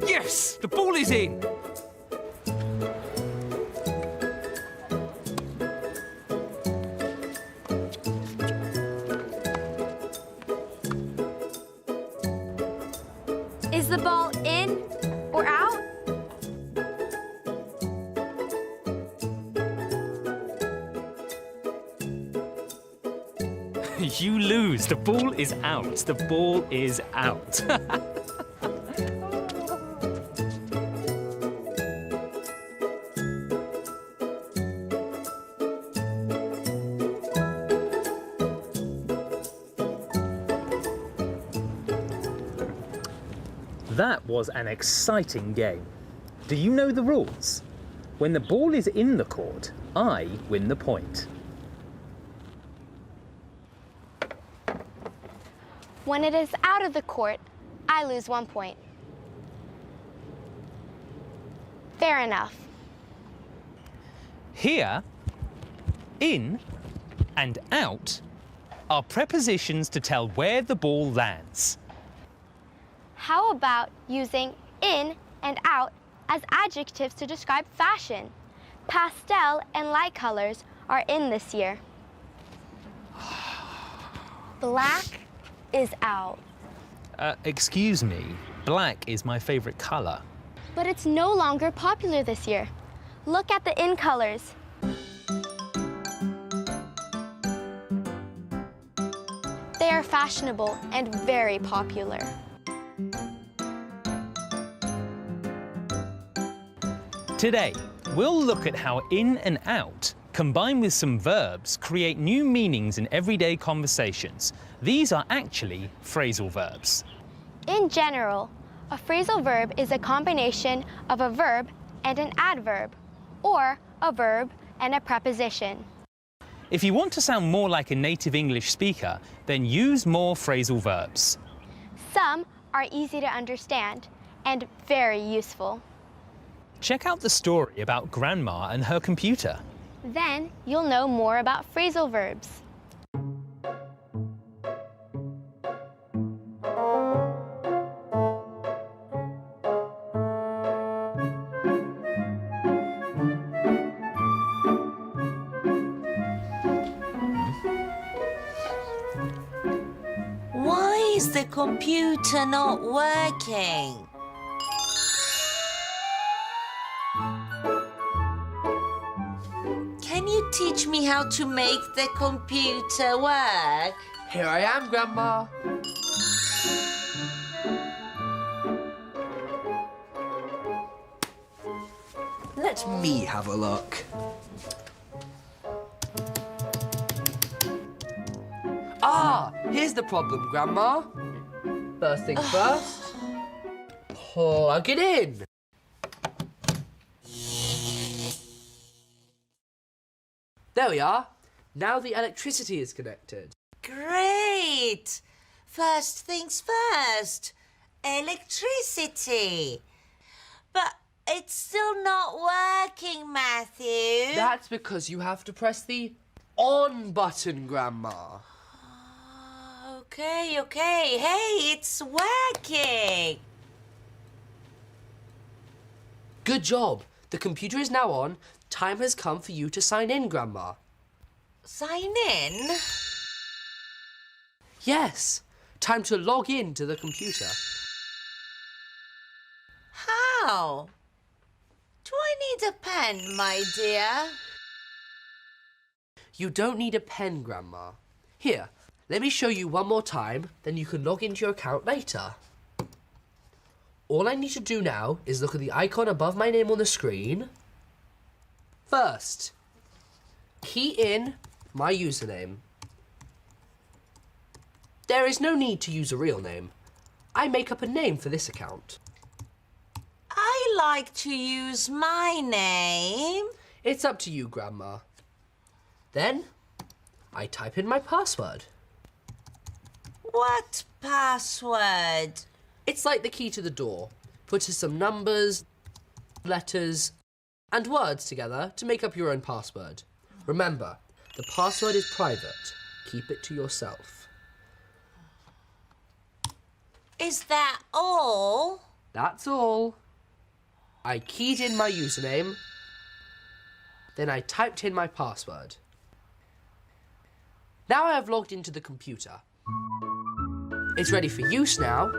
Yes! The ball is in! Is the ball in or out? You lose. The ball is out. The ball is out. That was an exciting game. Do you know the rules? When the ball is in the court, I win the point. When it is out of the court, I lose 1 point. Fair enough. Here, in and out are prepositions to tell where the ball lands. How about using in and out as adjectives to describe fashion? Pastel and light colors are in this year. Black is out. Excuse me, black is my favorite color. But it's no longer popular this year. Look at the in colors. They are fashionable and very popular. Today, we'll look at how in and out, combined with some verbs, create new meanings in everyday conversations. These are actually phrasal verbs. In general, a phrasal verb is a combination of a verb and an adverb, or a verb and a preposition. If you want to sound more like a native English speaker, then use more phrasal verbs. Some are easy to understand and very useful. Check out the story about Grandma and her computer. Then you'll know more about phrasal verbs. Why is the computer not working? Can you teach me how to make the computer work? Here I am, Grandma. Let me have a look. Ah, here's the problem, Grandma. First things first, plug it in. There we are. Now the electricity is connected. Great! First things first, electricity. But it's still not working, Matthew. That's because you have to press the on button, Grandma. Okay, okay. Hey, it's working. Good job. The computer is now on. Time has come for you to sign in, Grandma. Sign in? Yes. Time to log in to the computer. How? Do I need a pen, my dear? You don't need a pen, Grandma. Here, let me show you one more time, then you can log into your account later. All I need to do now is look at the icon above my name on the screen. First, key in my username. There is no need to use a real name. I make up a name for this account. I like to use my name. It's up to you, Grandma. Then, I type in my password. What password? It's like the key to the door. Puts some numbers, letters, and words together to make up your own password. Remember, the password is private. Keep it to yourself. Is that all? That's all. I keyed in my username, then I typed in my password. Now I have logged into the computer. It's ready for use now.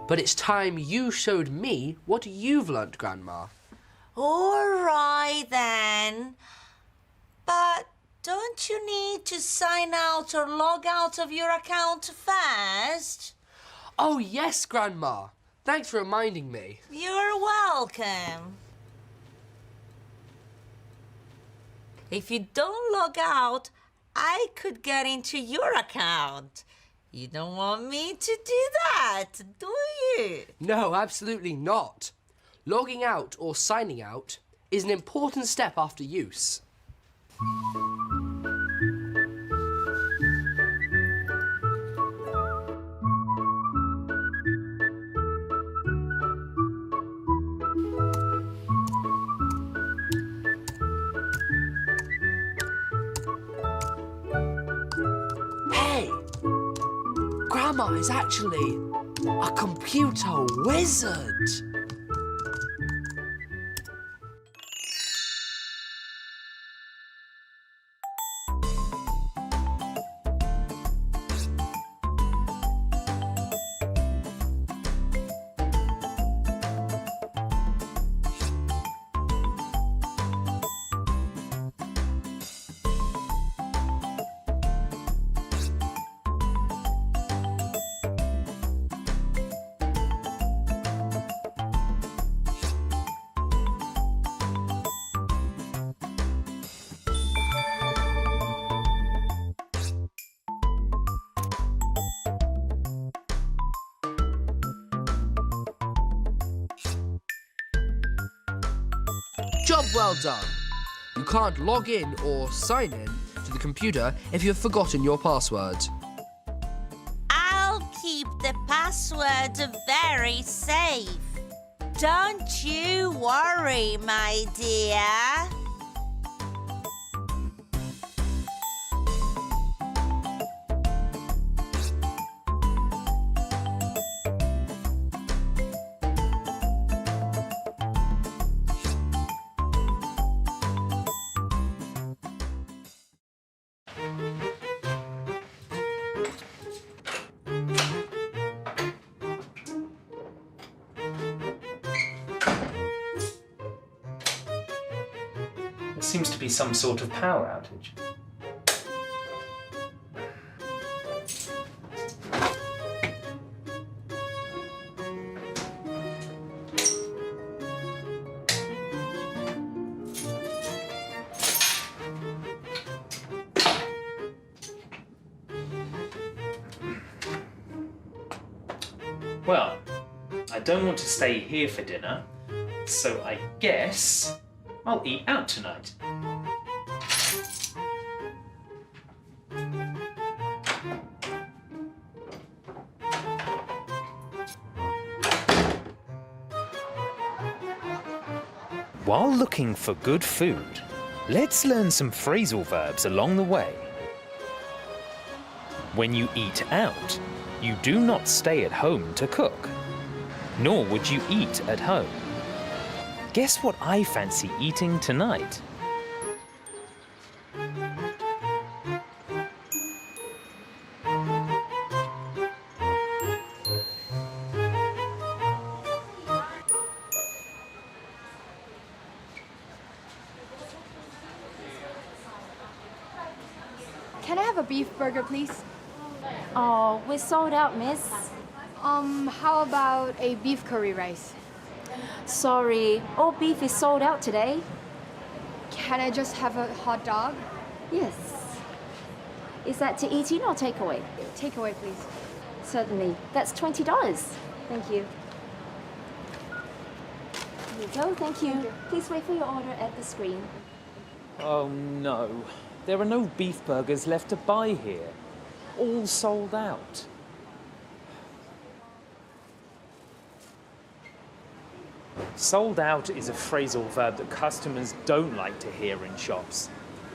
But it's time you showed me what you've learnt, Grandma. All right then. But don't you need to sign out or log out of your account first? Oh yes, Grandma. Thanks for reminding me. You're welcome. If you don't log out, I could get into your account. You don't want me to do that, do you? No, absolutely not. Logging out or signing out is an important step after use. Hey! Grandma is actually a computer wizard. Job well done. You can't log in or sign in to the computer if you've forgotten your password. I'll keep the password very safe. Don't you worry, my dear. There seems to be some sort of power outage. Well, I don't want to stay here for dinner, so I guess I'll eat out tonight. While looking for good food, let's learn some phrasal verbs along the way. When you eat out, you do not stay at home to cook, nor would you eat at home. Guess what I fancy eating tonight? Can I have a beef burger, please? Oh, we're sold out, miss. How about a beef curry rice? Sorry, all beef is sold out today. Can I just have a hot dog? Yes. Is that to eat in or take away? Takeaway, please. Certainly. That's $20. Thank you. Here you go, thank you. Please wait for your order at the screen. Oh no, there are no beef burgers left to buy here. All sold out. Sold out is a phrasal verb that customers don't like to hear in shops.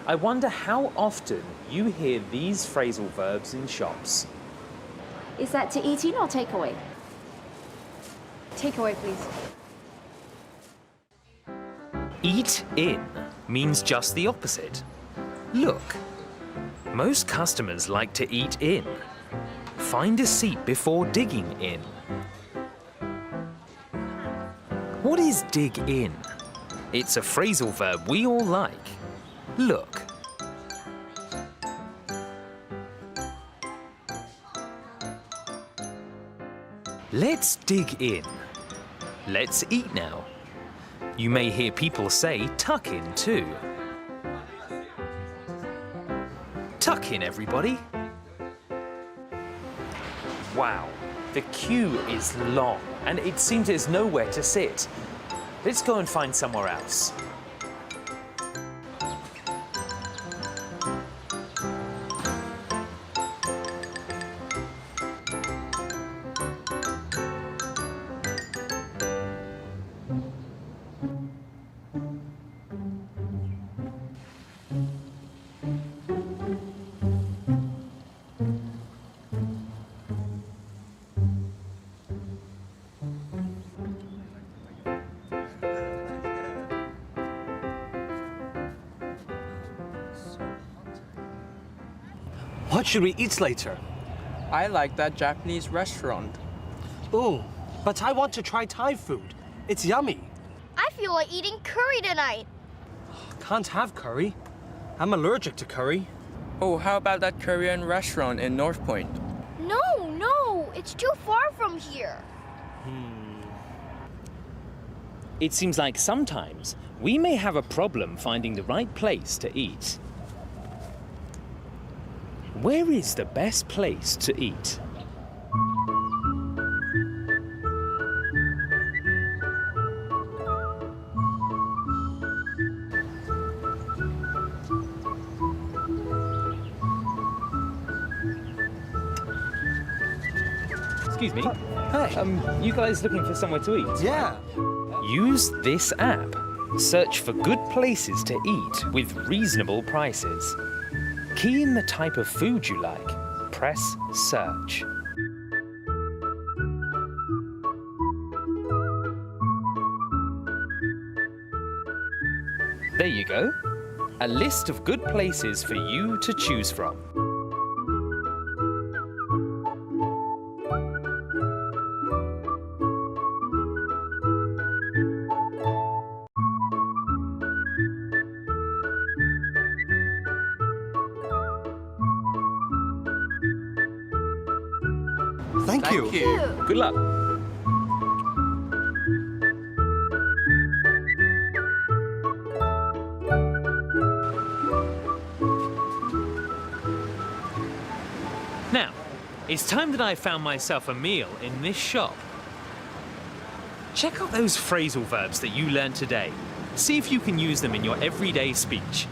I wonder how often you hear these phrasal verbs in shops. Is that to eat in or take away? Takeaway, please. Eat in means just the opposite. Look, most customers like to eat in. Find a seat before digging in. What is dig in? It's a phrasal verb we all like. Look. Let's dig in. Let's eat now. You may hear people say tuck in too. Tuck in, everybody. Wow, the queue is long and it seems there's nowhere to sit. Let's go and find somewhere else. What should we eat later? I like that Japanese restaurant. Ooh, but I want to try Thai food. It's yummy. I feel like eating curry tonight. Can't have curry. I'm allergic to curry. Oh, how about that Korean restaurant in North Point? No, it's too far from here. It seems like sometimes we may have a problem finding the right place to eat. Where is the best place to eat? Excuse me. Hey. You guys looking for somewhere to eat? Yeah. Use this app. Search for good places to eat with reasonable prices. Key in the type of food you like. Press search. There you go. A list of good places for you to choose from. Thank you. Good luck. Now, it's time that I found myself a meal in this shop. Check out those phrasal verbs that you learned today. See if you can use them in your everyday speech.